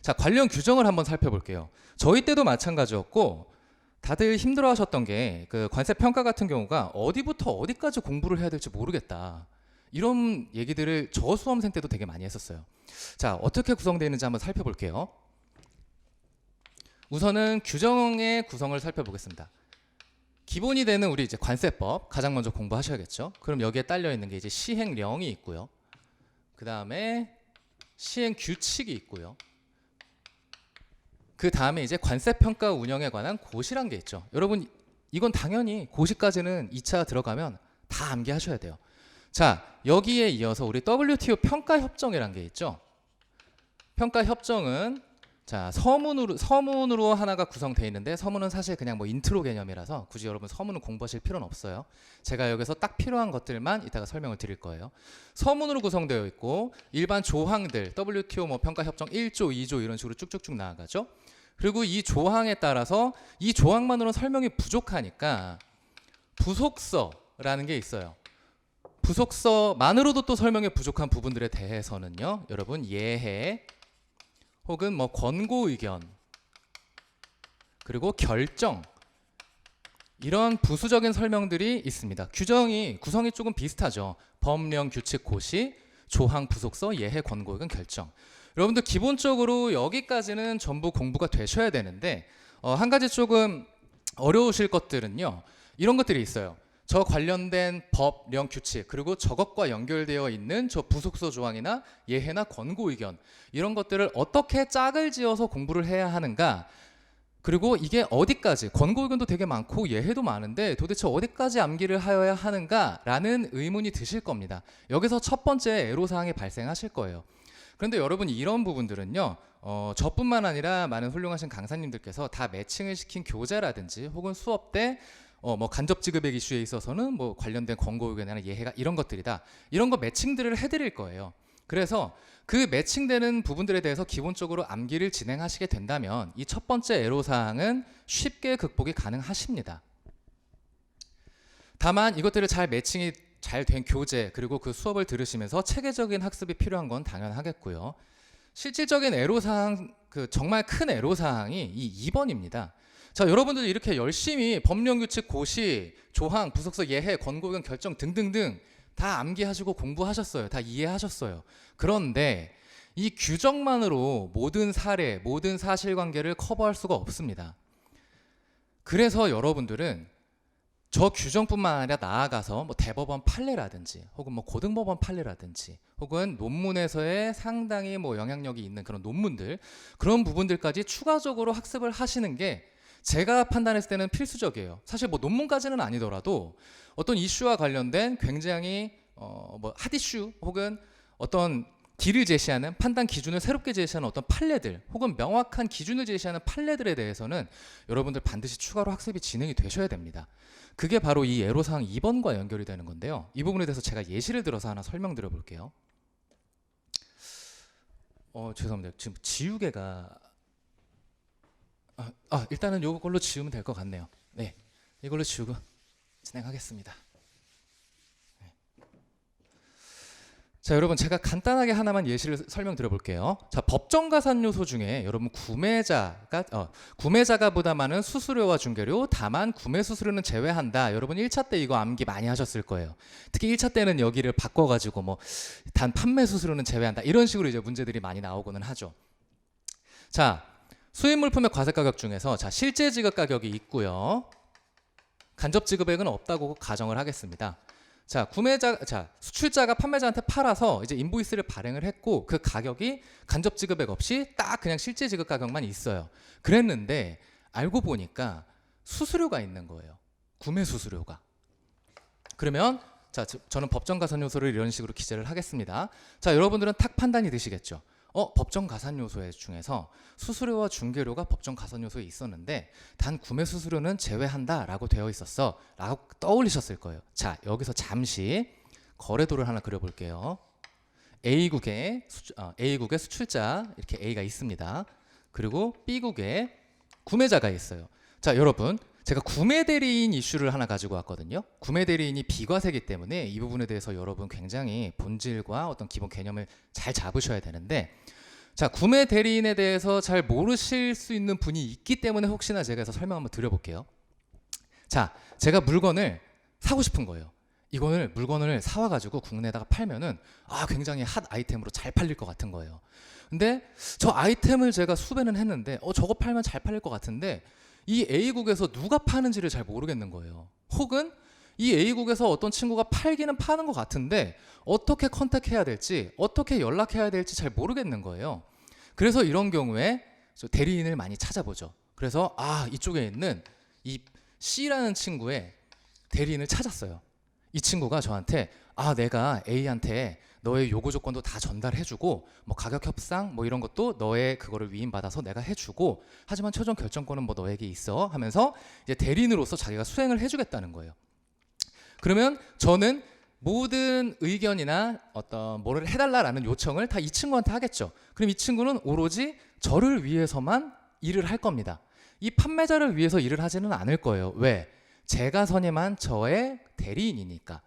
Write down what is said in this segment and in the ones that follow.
자, 관련 규정을 한번 살펴볼게요. 저희 때도 마찬가지였고 다들 힘들어하셨던 게 그 관세 평가 같은 경우가 어디부터 어디까지 공부를 해야 될지 모르겠다. 이런 얘기들을 저 수험생 때도 되게 많이 했었어요. 자, 어떻게 구성되어 있는지 한번 살펴볼게요. 우선은 규정의 구성을 살펴보겠습니다. 기본이 되는 우리 이제 관세법 가장 먼저 공부하셔야겠죠. 그럼 여기에 딸려 있는 게 이제 시행령이 있고요. 그 다음에 시행 규칙이 있고요. 그 다음에 이제 관세평가 운영에 관한 고시란 게 있죠. 여러분 이건 당연히 고시까지는 2차 들어가면 다 암기하셔야 돼요. 자, 여기에 이어서 우리 WTO 평가협정이란 게 있죠. 평가협정은 자, 서문으로 하나가 구성되어 있는데 서문은 사실 그냥 뭐 인트로 개념이라서 굳이 여러분 서문은 공부하실 필요는 없어요. 제가 여기서 딱 필요한 것들만 이따가 설명을 드릴 거예요. 서문으로 구성되어 있고 일반 조항들 WTO 뭐 평가협정 1조, 2조 이런 식으로 쭉쭉쭉 나아가죠. 그리고 이 조항에 따라서 이 조항만으로는 설명이 부족하니까 부속서라는 게 있어요. 부속서만으로도 또 설명이 부족한 부분들에 대해서는요, 여러분 예해 혹은 뭐 권고 의견 그리고 결정 이런 부수적인 설명들이 있습니다. 구성이 조금 비슷하죠. 법령, 규칙, 고시, 조항, 부속서, 예해, 권고 의견, 결정. 여러분들 기본적으로 여기까지는 전부 공부가 되셔야 되는데 한 가지 조금 어려우실 것들은요. 이런 것들이 있어요. 저 관련된 법령, 규칙 그리고 저것과 연결되어 있는 저 부속서 조항이나 예해나 권고 의견 이런 것들을 어떻게 짝을 지어서 공부를 해야 하는가, 그리고 이게 어디까지, 권고 의견도 되게 많고 예해도 많은데 도대체 어디까지 암기를 하여야 하는가라는 의문이 드실 겁니다. 여기서 첫 번째 애로사항이 발생하실 거예요. 그런데 여러분 이런 부분들은요, 저뿐만 아니라 많은 훌륭하신 강사님들께서 다 매칭을 시킨 교재라든지 혹은 수업 때 뭐 간접 지급액 이슈에 있어서는 뭐 관련된 권고 의견이나 예해가 이런 것들이다. 이런 거 매칭들을 해드릴 거예요. 그래서 그 매칭되는 부분들에 대해서 기본적으로 암기를 진행하시게 된다면 이 첫 번째 애로사항은 쉽게 극복이 가능하십니다. 다만 이것들을 잘 매칭이 잘 된 교재 그리고 그 수업을 들으시면서 체계적인 학습이 필요한 건 당연하겠고요. 실질적인 애로사항, 정말 큰 애로사항이 이 2번입니다. 자, 여러분들 이렇게 열심히 법령, 규칙, 고시, 조항, 부속서, 예해, 권고 의견, 결정 등등등 다 암기하시고 공부하셨어요. 다 이해하셨어요. 그런데 이 규정만으로 모든 사례, 모든 사실관계를 커버할 수가 없습니다. 그래서 여러분들은 저 규정뿐만 아니라 나아가서 뭐 대법원 판례라든지 혹은 뭐 고등법원 판례라든지 혹은 논문에서의 상당히 뭐 영향력이 있는 그런 논문들, 그런 부분들까지 추가적으로 학습을 하시는 게 제가 판단했을 때는 필수적이에요. 사실 뭐 논문까지는 아니더라도 어떤 이슈와 관련된 굉장히 뭐 핫 이슈 혹은 어떤 길을 제시하는 판단 기준을 새롭게 제시하는 어떤 판례들 혹은 명확한 기준을 제시하는 판례들에 대해서는 여러분들 반드시 추가로 학습이 진행이 되셔야 됩니다. 그게 바로 이 애로사항 2번과 연결이 되는 건데요. 이 부분에 대해서 제가 예시를 들어서 하나 설명드려 볼게요. 죄송합니다. 지금 지우개가 일단은 이걸로 지우면 될 것 같네요. 네, 이걸로 지우고 진행하겠습니다. 네. 자, 여러분 제가 간단하게 하나만 예시를 설명드려 볼게요. 자, 법정 가산 요소 중에 여러분 구매자가 부담하는 수수료와 중개료, 다만 구매 수수료는 제외한다. 여러분 1차 때 이거 암기 많이 하셨을 거예요. 특히 1차 때는 여기를 바꿔가지고 뭐 단 판매 수수료는 제외한다. 이런 식으로 이제 문제들이 많이 나오고는 하죠. 자, 수입 물품의 과세 가격 중에서 자, 실제 지급 가격이 있고요. 간접 지급액은 없다고 가정을 하겠습니다. 자, 수출자가 판매자한테 팔아서 이제 인보이스를 발행을 했고 그 가격이 간접 지급액 없이 딱 그냥 실제 지급 가격만 있어요. 그랬는데 알고 보니까 수수료가 있는 거예요. 구매 수수료가. 그러면 자, 저는 법정 가산 요소를 이런 식으로 기재를 하겠습니다. 자, 여러분들은 딱 판단이 되시겠죠. 법정 가산 요소 중에서 수수료와 중개료가 법정 가산 요소에 있었는데 단 구매 수수료는 제외한다라고 되어 있었어 라고 떠올리셨을 거예요. 자, 여기서 잠시 거래도를 하나 그려볼게요. A국에 수출자 이렇게 A가 있습니다. 그리고 B국에 구매자가 있어요. 자, 여러분 제가 구매 대리인 이슈를 하나 가지고 왔거든요. 구매 대리인이 비과세이기 때문에 이 부분에 대해서 여러분 굉장히 본질과 어떤 기본 개념을 잘 잡으셔야 되는데, 자, 구매 대리인에 대해서 잘 모르실 수 있는 분이 있기 때문에 혹시나 제가 해서 설명 한번 드려볼게요. 자, 제가 물건을 사고 싶은 거예요. 이거를 물건을 사와가지고 국내에다가 팔면은 굉장히 핫 아이템으로 잘 팔릴 것 같은 거예요. 근데 저 아이템을 제가 수배는 했는데 저거 팔면 잘 팔릴 것 같은데 이 A국에서 누가 파는지를 잘 모르겠는 거예요. 혹은 이 A국에서 어떤 친구가 팔기는 파는 것 같은데 어떻게 컨택해야 될지, 어떻게 연락해야 될지 잘 모르겠는 거예요. 그래서 이런 경우에 대리인을 많이 찾아보죠. 그래서 이쪽에 있는 이 C라는 친구의 대리인을 찾았어요. 이 친구가 저한테 내가 A한테 너의 요구 조건도 다 전달해주고 뭐 가격 협상 뭐 이런 것도 너의 그거를 위임받아서 내가 해주고 하지만 최종 결정권은 뭐 너에게 있어 하면서 이제 대리인으로서 자기가 수행을 해주겠다는 거예요. 그러면 저는 모든 의견이나 어떤 뭐를 해달라라는 요청을 다 이 친구한테 하겠죠. 그럼 이 친구는 오로지 저를 위해서만 일을 할 겁니다. 이 판매자를 위해서 일을 하지는 않을 거예요. 왜? 제가 선임한 저의 대리인이니까.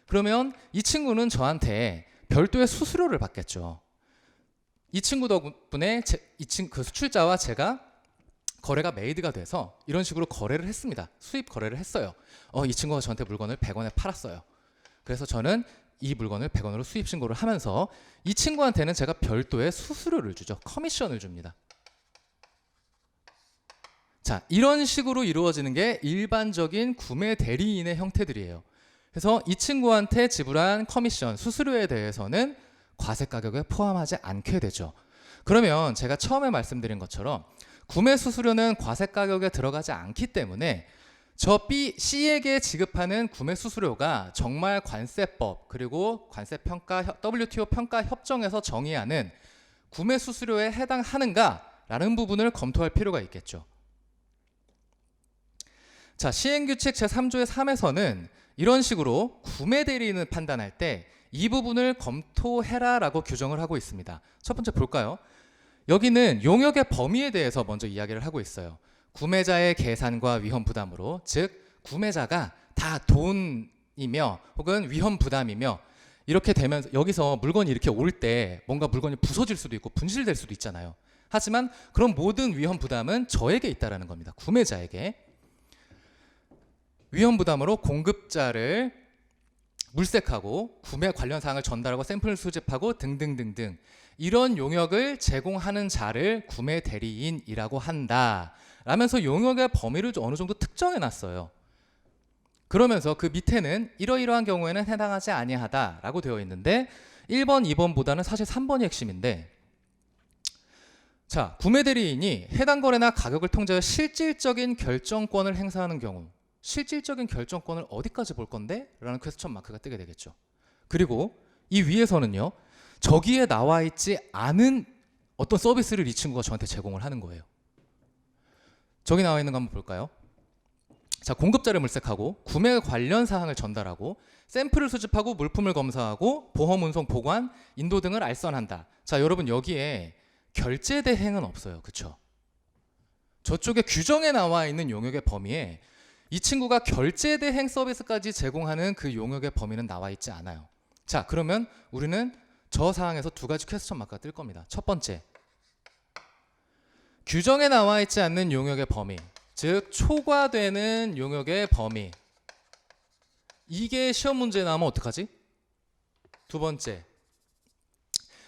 그러면 이 친구는 저한테 별도의 수수료를 받겠죠. 이 친구 덕분에 그 수출자와 제가 거래가 메이드가 돼서 이런 식으로 거래를 했습니다. 수입 거래를 했어요. 이 친구가 저한테 물건을 100원에 팔았어요. 그래서 저는 이 물건을 100원으로 수입 신고를 하면서 이 친구한테는 제가 별도의 수수료를 주죠. 커미션을 줍니다. 자, 이런 식으로 이루어지는 게 일반적인 구매 대리인의 형태들이에요. 그래서 이 친구한테 지불한 커미션, 수수료에 대해서는 과세 가격에 포함하지 않게 되죠. 그러면 제가 처음에 말씀드린 것처럼 구매 수수료는 과세 가격에 들어가지 않기 때문에 저 B, C에게 지급하는 구매 수수료가 정말 관세법 그리고 관세평가, WTO 평가 협정에서 정의하는 구매 수수료에 해당하는가라는 부분을 검토할 필요가 있겠죠. 자, 시행규칙 제3조의 3에서는 이런 식으로 구매 대리인을 판단할 때 이 부분을 검토해라라고 규정을 하고 있습니다. 첫 번째 볼까요? 여기는 용역의 범위에 대해서 먼저 이야기를 하고 있어요. 구매자의 계산과 위험 부담으로, 즉 구매자가 다 돈이며 혹은 위험 부담이며 이렇게 되면서 여기서 물건이 이렇게 올 때 뭔가 물건이 부서질 수도 있고 분실될 수도 있잖아요. 하지만 그런 모든 위험 부담은 저에게 있다라는 겁니다. 구매자에게. 위험 부담으로 공급자를 물색하고 구매 관련 사항을 전달하고 샘플을 수집하고 등등등등 이런 용역을 제공하는 자를 구매 대리인이라고 한다 라면서 용역의 범위를 어느 정도 특정해 놨어요. 그러면서 그 밑에는 이러이러한 경우에는 해당하지 아니하다라고 되어 있는데 1번, 2번보다는 사실 3번이 핵심인데, 자, 구매 대리인이 해당 거래나 가격을 통제하여 실질적인 결정권을 행사하는 경우, 실질적인 결정권을 어디까지 볼 건데? 라는 퀘스천 마크가 뜨게 되겠죠. 그리고 이 위에서는요, 저기에 나와 있지 않은 어떤 서비스를 이 친구가 저한테 제공을 하는 거예요. 저기 나와 있는 거 한번 볼까요? 자, 공급자를 물색하고 구매 관련 사항을 전달하고 샘플을 수집하고 물품을 검사하고 보험, 운송, 보관, 인도 등을 알선한다. 자, 여러분 여기에 결제 대행은 없어요. 그렇죠? 저쪽에 규정에 나와 있는 용역의 범위에 이 친구가 결제 대행 서비스까지 제공하는 그 용역의 범위는 나와 있지 않아요. 자, 그러면 우리는 저 사항에서 두 가지 퀘스천 마크가 뜰 겁니다. 첫 번째, 규정에 나와 있지 않는 용역의 범위, 즉 초과되는 용역의 범위. 이게 시험 문제에 나오면 어떡하지? 두 번째,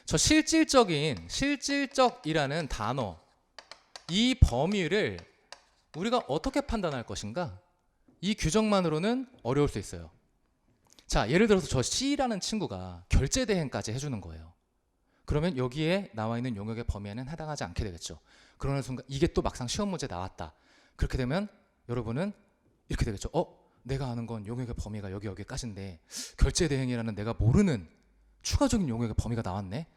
저 실질적이라는 단어, 이 범위를 우리가 어떻게 판단할 것인가? 이 규정만으로는 어려울 수 있어요. 자, 예를 들어서 저 C라는 친구가 결제 대행까지 해주는 거예요. 그러면 여기에 나와 있는 용역의 범위에는 해당하지 않게 되겠죠. 그러는 순간 이게 또 막상 시험 문제 나왔다. 그렇게 되면 여러분은 이렇게 되겠죠. 내가 아는 건 용역의 범위가 여기까지인데 결제 대행이라는 내가 모르는 추가적인 용역의 범위가 나왔네.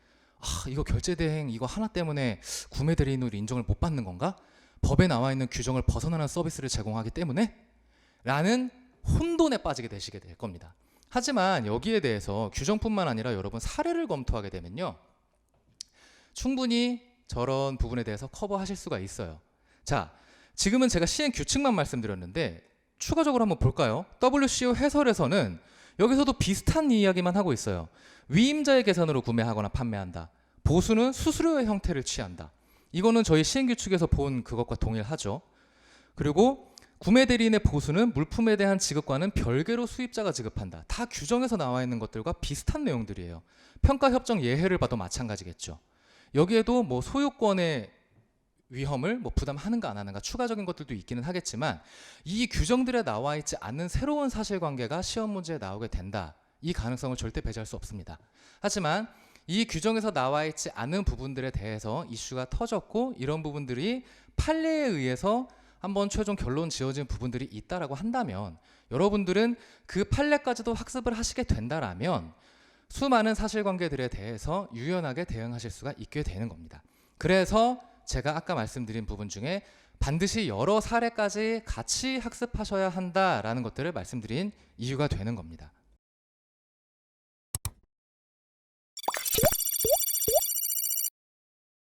이거 결제 대행 이거 하나 때문에 구매 대리인으로 인정을 못 받는 건가? 법에 나와 있는 규정을 벗어나는 서비스를 제공하기 때문에? 라는 혼돈에 빠지게 되시게 될 겁니다. 하지만 여기에 대해서 규정뿐만 아니라 여러분 사례를 검토하게 되면요, 충분히 저런 부분에 대해서 커버하실 수가 있어요. 자, 지금은 제가 시행 규칙만 말씀드렸는데 추가적으로 한번 볼까요? WCO 해설에서는 여기서도 비슷한 이야기만 하고 있어요. 위임자의 계산으로 구매하거나 판매한다. 보수는 수수료의 형태를 취한다. 이거는 저희 시행규칙에서 본 그것과 동일하죠. 그리고 구매 대리인의 보수는 물품에 대한 지급과는 별개로 수입자가 지급한다. 다 규정에서 나와 있는 것들과 비슷한 내용들이에요. 평가협정 예외를 봐도 마찬가지겠죠. 여기에도 뭐 소유권의 위험을 뭐 부담하는가 안 하는가 추가적인 것들도 있기는 하겠지만 이 규정들에 나와 있지 않는 새로운 사실관계가 시험 문제에 나오게 된다. 이 가능성을 절대 배제할 수 없습니다. 하지만 이 규정에서 나와 있지 않은 부분들에 대해서 이슈가 터졌고 이런 부분들이 판례에 의해서 한번 최종 결론 지어진 부분들이 있다라고 한다면 여러분들은 그 판례까지도 학습을 하시게 된다라면 수많은 사실관계들에 대해서 유연하게 대응하실 수가 있게 되는 겁니다. 그래서 제가 아까 말씀드린 부분 중에 반드시 여러 사례까지 같이 학습하셔야 한다라는 것들을 말씀드린 이유가 되는 겁니다.